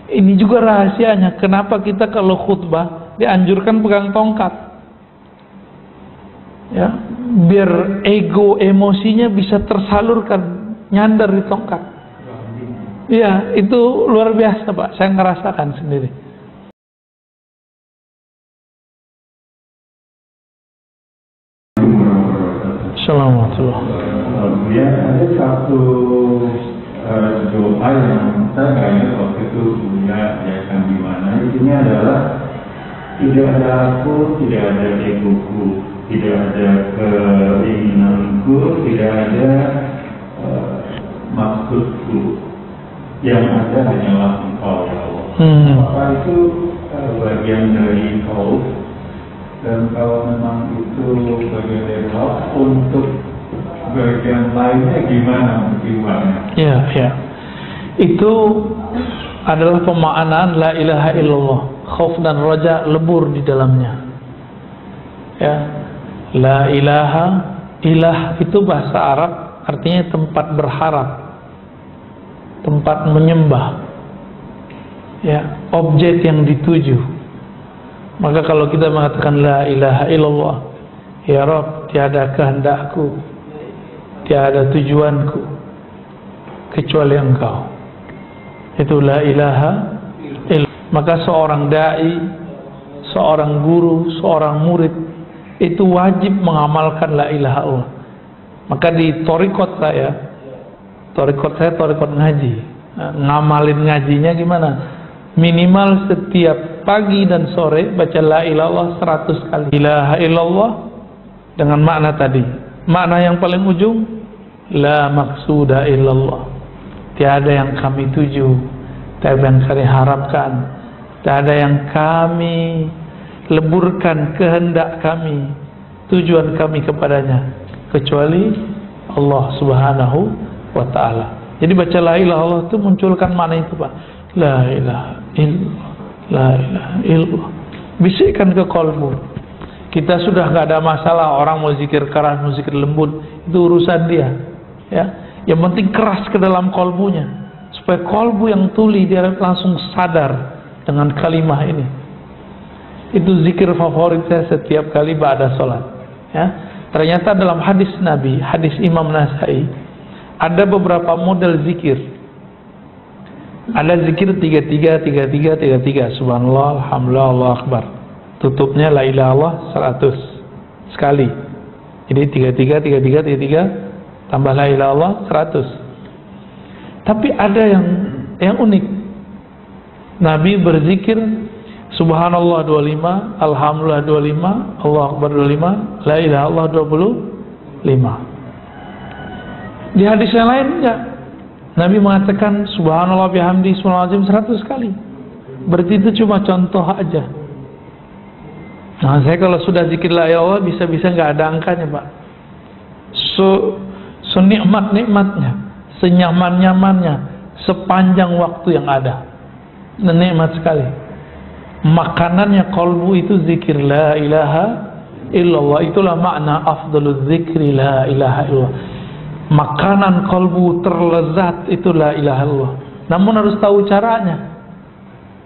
Ini juga rahasianya. Kenapa kita kalau khutbah dianjurkan pegang tongkat? Ya, biar ego emosinya bisa tersalurkan, nyandar di tongkat. Iya, itu luar biasa Pak. Saya ngerasakan sendiri. Assalamualaikum. Ya, ada satu doa yang saya nggak ingat waktu itu diajarkan di mana. Intinya adalah tidak ada aku, tidak ada egoku, tidak ada keinginanku, tidak ada maksudku. Yang ada hanyalah Engkau ya Allah. Apakah itu bagian dari Engkau? Dan kalau memang itu bagian dari Allah, untuk bagian lainnya gimana pertimbangannya? Ya, ya. Itu adalah pemaknaan la ilaha illallah. Khauf dan raja lebur di dalamnya. Ya. La ilaha, ilah itu bahasa Arab artinya tempat berharap, tempat menyembah. Ya, objek yang dituju. Maka kalau kita mengatakan la ilaha illallah, ya Rabb, tiada kehendakku, tiada tujuanku kecuali Engkau. Itu la ilaha illallah. Maka seorang dai, seorang guru, seorang murid itu wajib mengamalkan la ilaha illallah. Maka di torikot saya torikot ngaji. Nah, ngamalin ngajinya gimana? Minimal setiap pagi dan sore baca la ilaha illallah 100 kali. Ilaha illallah dengan makna tadi. Makna yang paling ujung, la maksuda illallah. Tiada yang kami tuju, tiada yang kami harapkan, tiada yang kami leburkan kehendak kami, tujuan kami kepadanya kecuali Allah Subhanahu wa ta'ala. Jadi baca la ilaha illallah itu munculkan makna itu Pak. La ilaha illallah, la ilaha illallah. Bisikkan ke kolbu. Kita sudah nggak ada masalah orang mau zikir keras, mau zikir lembut, itu urusan dia. Ya, yang penting keras ke dalam kolbunya, supaya kolbu yang tuli dia langsung sadar dengan kalimah ini. Itu zikir favorit saya setiap kali ba'da sholat. Ya, ternyata dalam hadis Nabi, hadis Imam Nasai, ada beberapa model zikir. Ada zikir 33 subhanallah, alhamdulillah, Allahu akbar. Tutupnya la ilaha illallah 100 sekali. Jadi 33 tambah la ilaha illallah 100. Tapi ada yang unik. Nabi berzikir subhanallah 25, alhamdulillah 25, Allahu akbar 25, la ilaha illallah 25. Di hadis yang lain enggak. Nabi mengatakan subhanallah bihamdi subhanallahazim 100 kali. Berarti itu cuma contoh aja. Nah, saya kalau sudah zikir la ilaha illallah bisa-bisa nggak ada angkanya, Pak. Senikmat-nikmatnya, senyaman-nyamannya, sepanjang waktu yang ada. Nikmat sekali. Makanannya kolbu itu zikir la ilaha illallah. Itulah makna afdalul zikri la ilaha illallah. Makanan kolbu terlezat itu la ilaha illallah. Namun harus tahu caranya.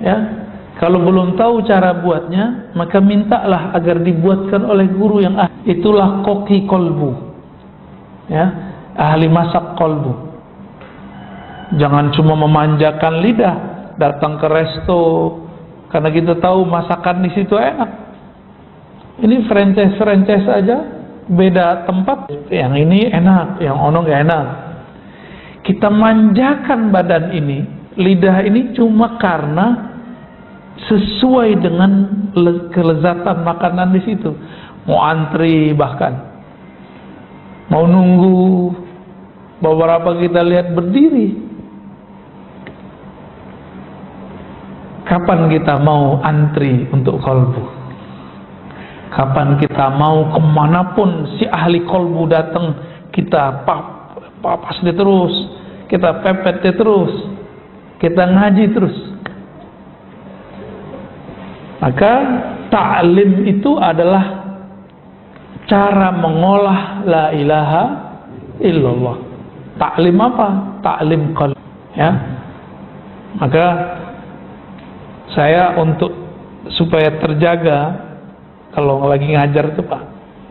Ya, kalau belum tahu cara buatnya, maka mintalah agar dibuatkan oleh guru yang ahli. Itulah koki kolbu. Ya, ahli masak kolbu. Jangan cuma memanjakan lidah, datang ke resto karena kita tahu masakan di situ enak. Ini franchise aja. Beda tempat, yang ini enak, yang ono gak enak. Kita manjakan badan ini, lidah ini cuma karena sesuai dengan kelezatan makanan di situ. Mau antri bahkan, mau nunggu, beberapa kita lihat berdiri. Kapan kita mau antri untuk kolbu? Kapan kita mau kemanapun si ahli kolbu datang, kita papas dia terus, kita pepet dia terus, kita ngaji terus. Maka ta'lim itu adalah cara mengolah la ilaha illallah. Ta'lim apa? Ta'lim qalb. Ya. Maka Saya untuk supaya terjaga kalau lagi ngajar itu Pak,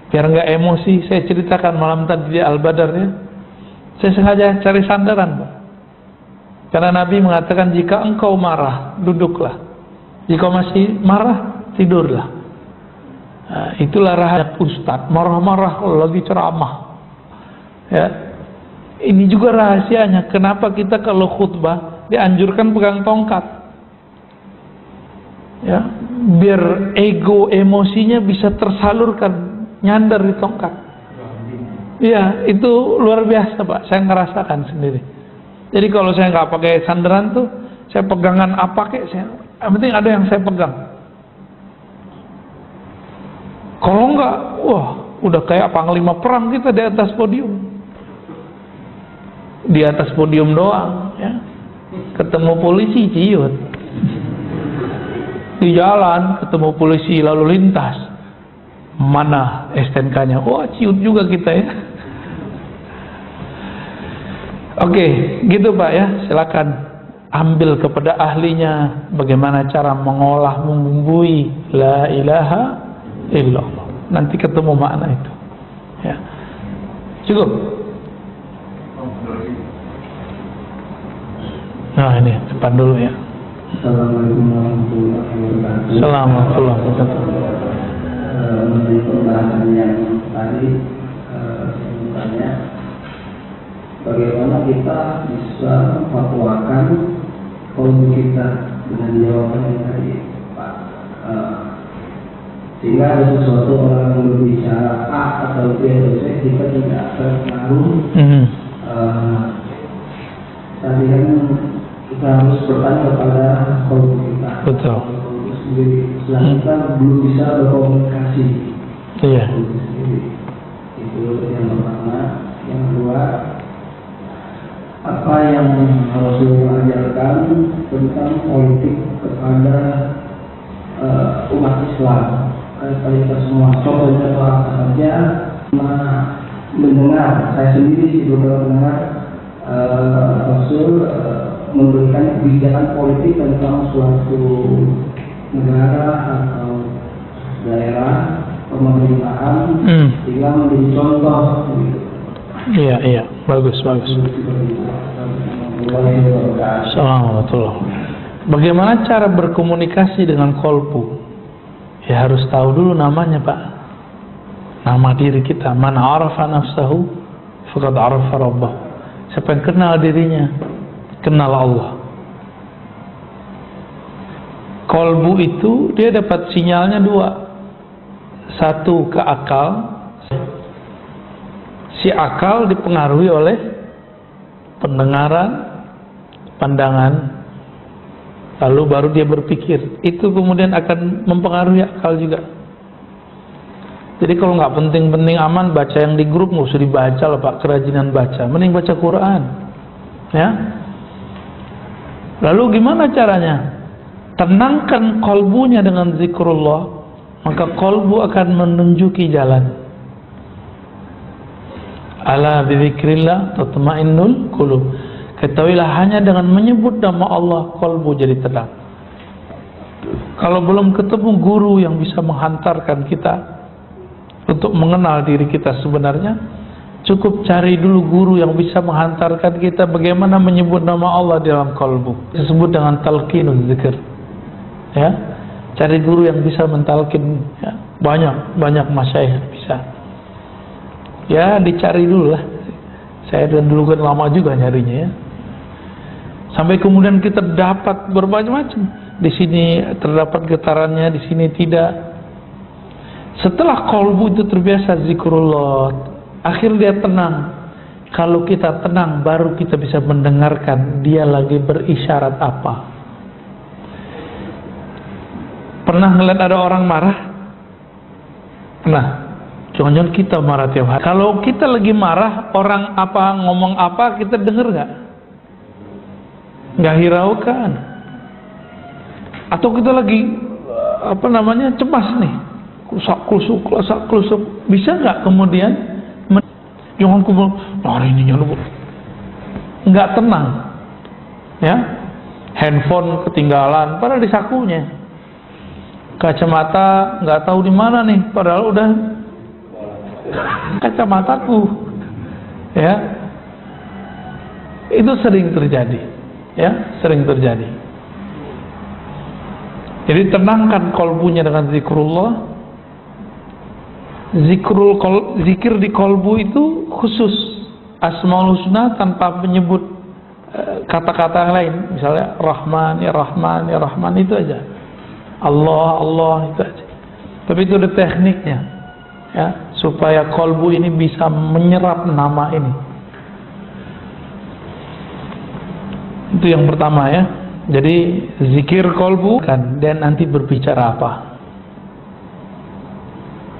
biar nggak emosi, saya ceritakan malam tadi di Al-Badar ya. Saya sengaja cari sandaran Pak. Karena Nabi mengatakan jika engkau marah, duduklah. Jika masih marah, tidurlah. Nah, itulah rahasia Ustadz, marah-marah kalau lagi ceramah. Ya. Ini juga rahasianya kenapa kita kalau khutbah dianjurkan pegang tongkat. Ya, biar ego emosinya bisa tersalurkan, nyandar di tongkat. Iya, itu luar biasa Pak, saya ngerasakan sendiri. Jadi kalau saya nggak pakai sandaran tuh, saya pegangan apa kek, yang penting ada yang saya pegang. Kalau nggak, wah, udah kayak panglima perang kita di atas podium. Di atas podium doang, ya. Ketemu polisi ciut. Di jalan ketemu polisi lalu lintas, mana STNK-nya? Wah, ciut juga kita ya. Oke, gitu Pak ya. Silakan ambil kepada ahlinya bagaimana cara mengolah, membumbui la ilaha illallah. Nanti ketemu makna itu. Ya. Cukup. Nah ini depan dulu ya. Assalamualaikum warahmatullahi wabarakatuh. Assalamualaikum warahmatullahi wabarakatuh. Mengenai pembahasan yang tadi, sebenarnya bagaimana kita bisa memfatwakan kalau kita dengan jawaban yang tadi Pak, sehingga ada sesuatu orang yang berbicara A atau B atau C, kita tidak terpengaruh. Tadi kan kita harus bertanya kepada kolom kita. Betul. Setelah kita belum bisa berkomunikasi. Iya. Itu yang pertama. Yang kedua, apa yang Rasulullah ajarkan tentang politik kepada umat Islam. Kita semua contohnya apa saja, mendengar. Saya sendiri juga mendengar Rasul memberikan kebijakan politik tentang suatu negara atau daerah pemerintahan sehingga menjadi contoh. Iya, bagus. Assalamualaikum. Bagaimana cara berkomunikasi dengan kolbu? Ya harus tahu dulu namanya Pak. Nama diri kita. Man arafa nafsahu faqad arafa rabbahu. Siapa yang kenal dirinya, kenal Allah. Kolbu itu dia dapat sinyalnya dua. Satu ke akal. Si akal dipengaruhi oleh pendengaran, pandangan, lalu baru dia berpikir. Itu kemudian akan mempengaruhi akal juga. Jadi kalau nggak penting-penting aman, baca yang di grup nggak usah dibaca lah Pak, kerajinan baca, mending baca Quran, ya. Lalu gimana caranya? Tenangkan kolbunya dengan zikrullah, maka kolbu akan menunjuki jalan. Ala bizikrillah tatma'innul qulub. Ketahuilah hanya dengan menyebut nama Allah kolbu jadi tenang. Kalau belum ketemu guru yang bisa menghantarkan kita untuk mengenal diri kita sebenarnya, cukup cari dulu guru yang bisa menghantarkan kita bagaimana menyebut nama Allah di dalam kolbu. Disebut dengan talqinul zikr. Ya, cari guru yang bisa mentalkin. Ya. Banyak masyayikh bisa. Ya, dicari dulu lah. Saya dulu kan lama juga nyarinya ya. Sampai kemudian kita dapat berbagai macam. Di sini terdapat getarannya, di sini tidak. Setelah kolbu itu terbiasa zikrullah, akhir dia tenang. Kalau kita tenang, baru kita bisa mendengarkan dia lagi berisyarat apa. Pernah ngeliat ada orang marah? Nah, jangan-jangan kita marah tiap hari. Kalau kita lagi marah, orang apa ngomong apa kita denger nggak? Nggak hiraukan. Atau kita lagi cemas nih, klusak-klusuk, bisa nggak kemudian jangan kumpul hari ini jangan lupa, nggak tenang, ya. handphone ketinggalan, padahal di sakunya. Kacamata nggak tahu di mana nih, padahal udah kacamataku. Ya, itu sering terjadi. Ya, sering terjadi. Jadi tenangkan kolbunya dengan zikrullah. Zikir di kolbu itu khusus Asmaul Husna tanpa menyebut kata-kata yang lain. Misalnya Rahman, ya Rahman, ya Rahman, itu aja. Allah, Allah, itu aja. Tapi itu ada tekniknya, ya, supaya kolbu ini bisa menyerap nama ini. Itu yang pertama, ya. Jadi zikir kolbu kan, dan nanti berbicara apa.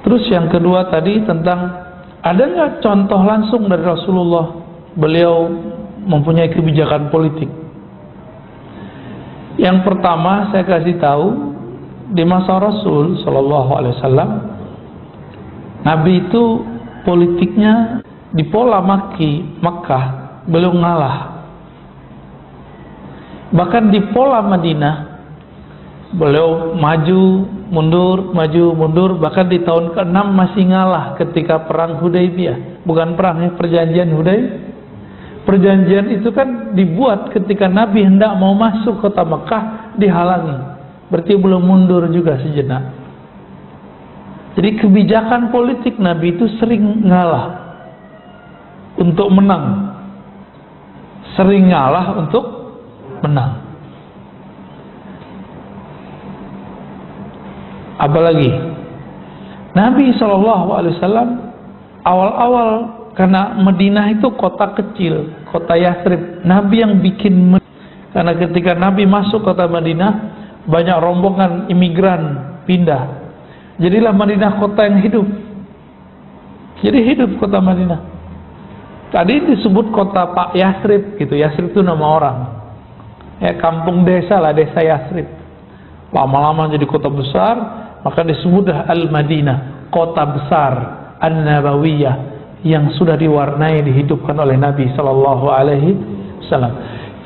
Terus yang kedua tadi tentang, ada nggak contoh langsung dari Rasulullah beliau mempunyai kebijakan politik? Yang pertama saya kasih tahu, di masa Rasul Shallallahu Alaihi Wasallam, Nabi itu politiknya di pola Makkah belum ngalah. Bahkan di pola Madinah beliau maju mundur, bahkan di tahun ke-6 masih ngalah ketika perang Hudaybiyah. Bukan perang, perjanjian Hudaybiyah. Perjanjian itu kan dibuat ketika Nabi hendak mau masuk kota Mekah, dihalangi. Berarti belum mundur juga sejenak. Jadi kebijakan politik Nabi itu sering ngalah untuk menang, sering ngalah untuk menang. Apalagi Nabi SAW awal-awal, karena Madinah itu kota kecil, kota Yathrib, Nabi yang bikin. Karena ketika Nabi masuk kota Madinah, banyak rombongan imigran pindah, jadilah Madinah kota yang hidup. Jadi hidup kota Madinah. Tadi disebut kota Pak Yathrib gitu. Yathrib itu nama orang, ya, kampung desa lah, desa Yathrib. Lama-lama jadi kota besar, maka disebutlah Al-Madinah, kota besar An-Nabawiyah, yang sudah diwarnai, dihidupkan oleh Nabi Sallallahu Alaihi Wasallam.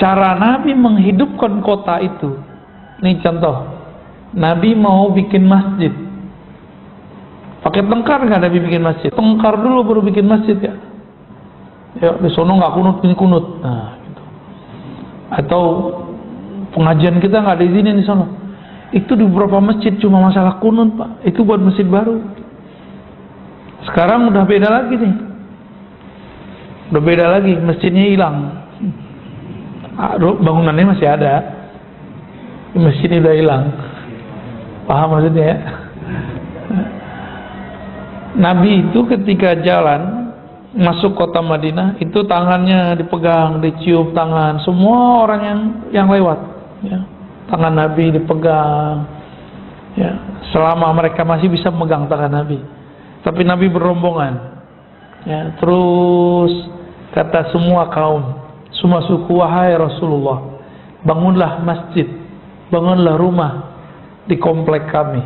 Cara Nabi menghidupkan kota itu, ini contoh, Nabi mau bikin masjid, pakai tengkar nggak Nabi bikin masjid? Tengkar dulu baru bikin masjid, ya. Ya, di sono nggak kunut, ini kunut. Nah, gitu. Atau pengajian kita nggak diizinin di sono. Itu di beberapa masjid cuma masalah kunut, Pak. Itu buat masjid baru. Sekarang udah beda lagi nih. Udah beda lagi, masjidnya hilang. Bangunannya masih ada, masjidnya udah hilang. Paham maksudnya, ya? Nabi itu ketika jalan masuk kota Madinah, itu tangannya dipegang, dicium tangan semua orang yang lewat, ya. Tangan Nabi dipegang, ya, selama mereka masih bisa memegang tangan Nabi. Tapi Nabi berombongan, ya, terus kata semua kaum, semua suku, wahai Rasulullah, bangunlah masjid, bangunlah rumah di komplek kami,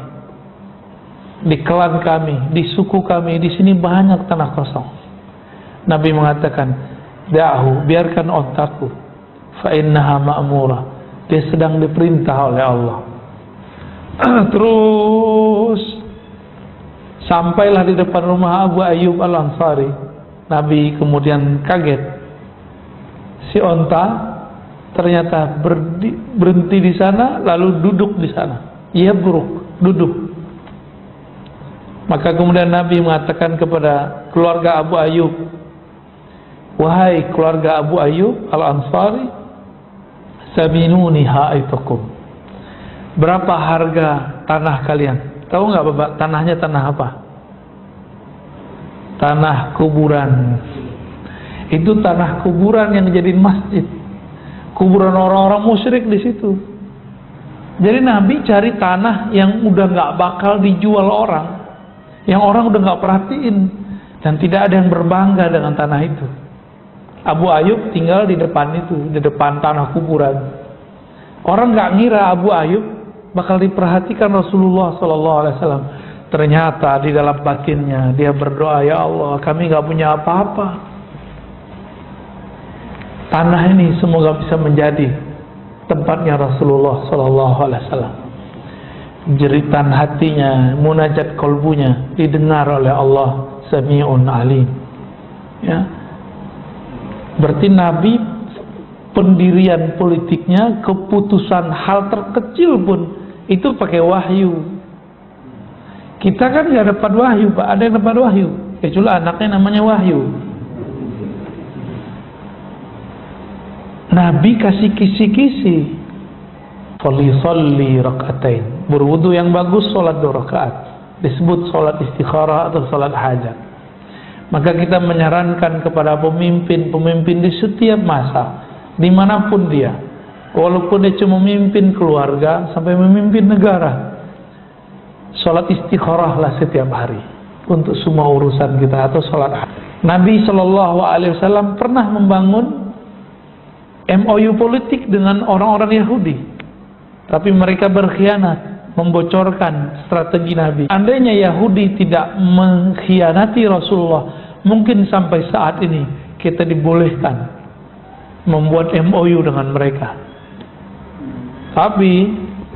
di klan kami, di suku kami, di sini banyak tanah kosong. Nabi mengatakan, da'hu, biarkan ontaku, fa innaha ma'murah, dia sedang diperintah oleh Allah. Terus sampailah di depan rumah Abu Ayyub Al-Ansari. Nabi kemudian kaget, si onta ternyata berhenti di sana, lalu duduk di sana. Ia buruk, duduk. Maka kemudian Nabi mengatakan kepada keluarga Abu Ayyub, wahai keluarga Abu Ayyub Al-Ansari, saminuni haitukum, berapa harga tanah kalian? Tahu nggak Bapak, tanahnya tanah apa? Tanah kuburan. Itu tanah kuburan yang dijadiin masjid. Kuburan orang-orang musyrik di situ. Jadi Nabi cari tanah yang udah nggak bakal dijual orang, yang orang udah nggak perhatiin, dan tidak ada yang berbangga dengan tanah itu. Abu Ayyub tinggal di depan itu, di depan tanah kuburan. Orang nggak ngira Abu Ayyub bakal diperhatikan Rasulullah SAW. Ternyata di dalam batinnya dia berdoa, ya Allah, kami nggak punya apa-apa. Tanah ini semoga bisa menjadi tempatnya Rasulullah sallallahu alaihi wasallam. Jeritan hatinya, munajat kolbunya didengar oleh Allah Sami'un Alim. Ya. Berarti Nabi pendirian politiknya, keputusan hal terkecil pun itu pakai wahyu. Kita kan nggak dapat wahyu, Pak. Ada yang dapat wahyu, kecuali anaknya namanya Wahyu. Nabi kasih kisi-kisi. Falisalli rakaatain. Berwudu yang bagus, sholat 2 rakaat. Disebut sholat istikharah atau sholat hajat. Maka kita menyarankan kepada pemimpin-pemimpin di setiap masa, dimanapun dia, walaupun dia cuma memimpin keluarga sampai memimpin negara, sholat istikharahlah setiap hari untuk semua urusan kita, atau sholat hajat. Nabi SAW pernah membangun MOU politik dengan orang-orang Yahudi, tapi mereka berkhianat, membocorkan strategi Nabi. Andainya Yahudi tidak mengkhianati Rasulullah, mungkin sampai saat ini kita dibolehkan membuat MOU dengan mereka. Tapi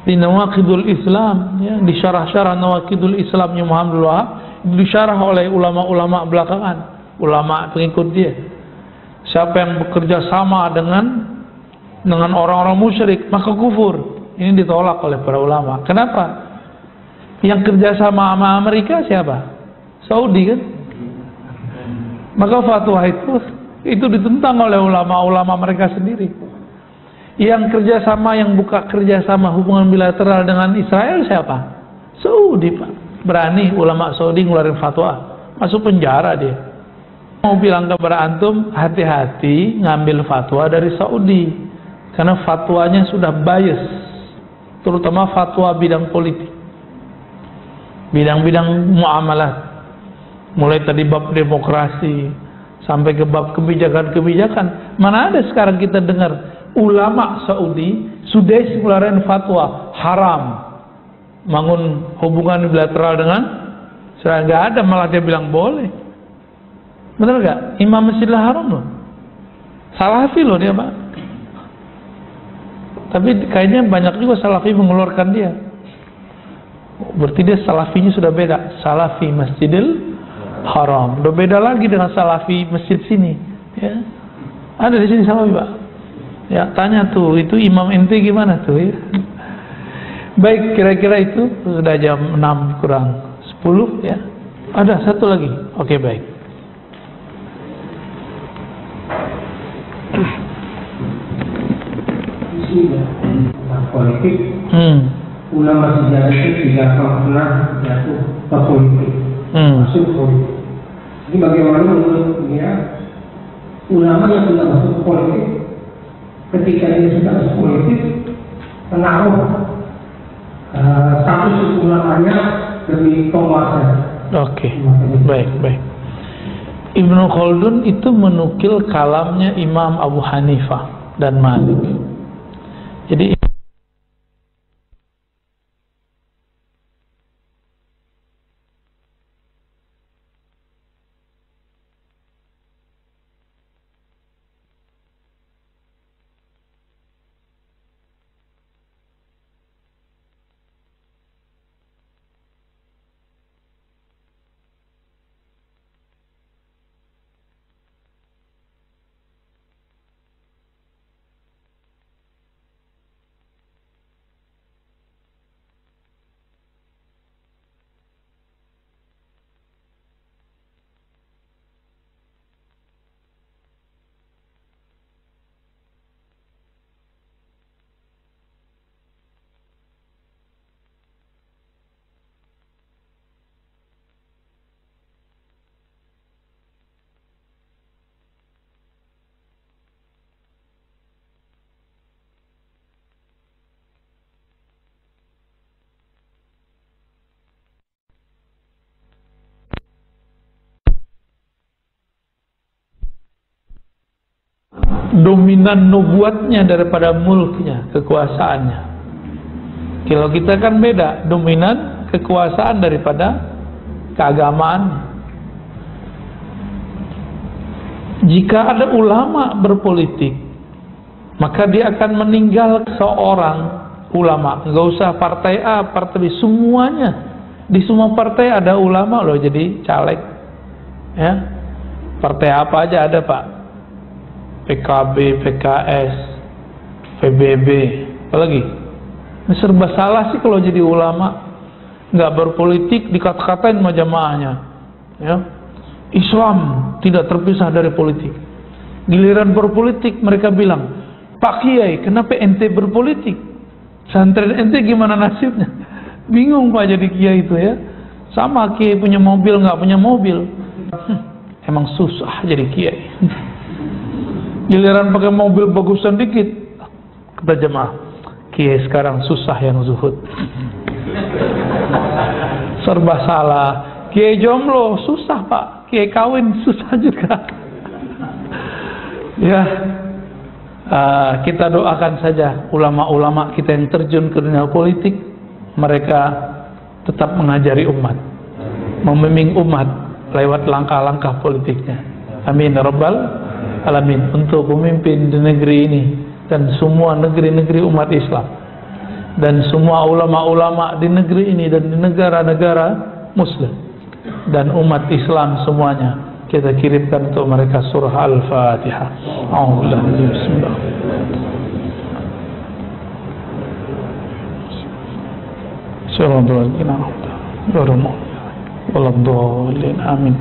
di Nawaqidul Islam, ya, di syarah-syarah Nawaqidul Islamnya Muhammad Wahab, disyarah oleh ulama-ulama belakangan, ulama pengikut dia. Siapa yang bekerja sama dengan orang-orang musyrik, maka kufur. Ini ditolak oleh para ulama. Kenapa? Yang kerja sama Amerika siapa? Saudi kan? Maka fatwa itu ditentang oleh ulama-ulama mereka sendiri. Yang kerjasama, yang buka kerjasama hubungan bilateral dengan Israel siapa? Saudi, Pak. Berani ulama Saudi ngeluarin fatwa, masuk penjara dia. Mau bilang kepada antum, hati-hati ngambil fatwa dari Saudi, karena fatwanya sudah bias, terutama fatwa bidang politik, bidang-bidang muamalat, mulai tadi bab demokrasi sampai ke bab kebijakan-kebijakan. Mana ada sekarang kita dengar ulama Saudi sudah mengeluarkan fatwa haram bangun hubungan bilateral dengan Israel. Nggak ada, malah dia bilang boleh. Benar nggak? Imam Masjidil Haram loh, Salafi loh dia, Pak. Tapi kayaknya banyak juga Salafi mengeluarkan dia. Berarti dia Salafinya sudah beda. Salafi Masjidil Haram udah beda lagi dengan Salafi masjid sini, ya. Ada di sini Salafi, Pak. Ya, tanya tuh, itu imam ente gimana tuh, ya. Baik, kira-kira itu sudah jam 6 kurang 10, ya. Ada satu lagi. Oke, baik. Politik, ulama sejarah itu tidak pernah jatuh ke politik, masuk politik. Jadi bagaimana menurut dia ulama yang tidak masuk ke politik, ketika dia sudah masuk politik, pengaruh status ulamanya demi penguasa. Oke, baik. Ibnu Khaldun itu menukil kalamnya Imam Abu Hanifah dan Malik. Jadi dominan nubuatnya daripada mulknya, kekuasaannya. Kalau kita kan beda, dominan kekuasaan daripada keagamaan. Jika ada ulama berpolitik maka dia akan meninggal seorang ulama. Nggak usah partai A, partai B, semuanya. Di semua partai ada ulama loh jadi caleg. Ya, partai apa aja ada Pak? PKB, PKS, PBB, apalagi? Ini serba salah sih kalau jadi ulama. Nggak berpolitik dikata-katain sama jamaahnya. Ya, Islam tidak terpisah dari politik. Giliran berpolitik mereka bilang, Pak Kiai, kenapa ente berpolitik? Santri ente gimana nasibnya? Bingung Pak jadi kiai itu ya. Sama kiai punya mobil nggak punya mobil. Emang susah jadi kiai. Giliran pakai mobil bagusan dikit, kata jemaah, kiai sekarang susah yang zuhud. Serba salah. Kiai jomblo susah Pak. Kiai kawin susah juga. Ya, kita doakan saja ulama-ulama kita yang terjun ke dunia politik, mereka tetap mengajari umat, membimbing umat lewat langkah-langkah politiknya. Amin ya rabbal alamin. Untuk pemimpin di negeri ini dan semua negeri-negeri umat Islam dan semua ulama-ulama di negeri ini dan di negara-negara muslim dan umat Islam semuanya, kita kirimkan untuk mereka surah Al-Fatihah. Bismillah. Amin.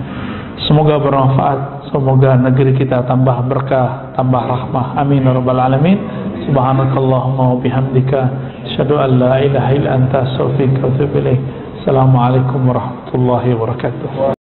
Semoga bermanfaat, semoga negeri kita tambah berkah, tambah rahmah. Amin ya rabbal alamin. Subhanakallahumma wa bihamdika, asyhadu an la ilaha illa anta, astaghfiruka wa atubu ilaik. Assalamualaikum warahmatullahi wabarakatuh.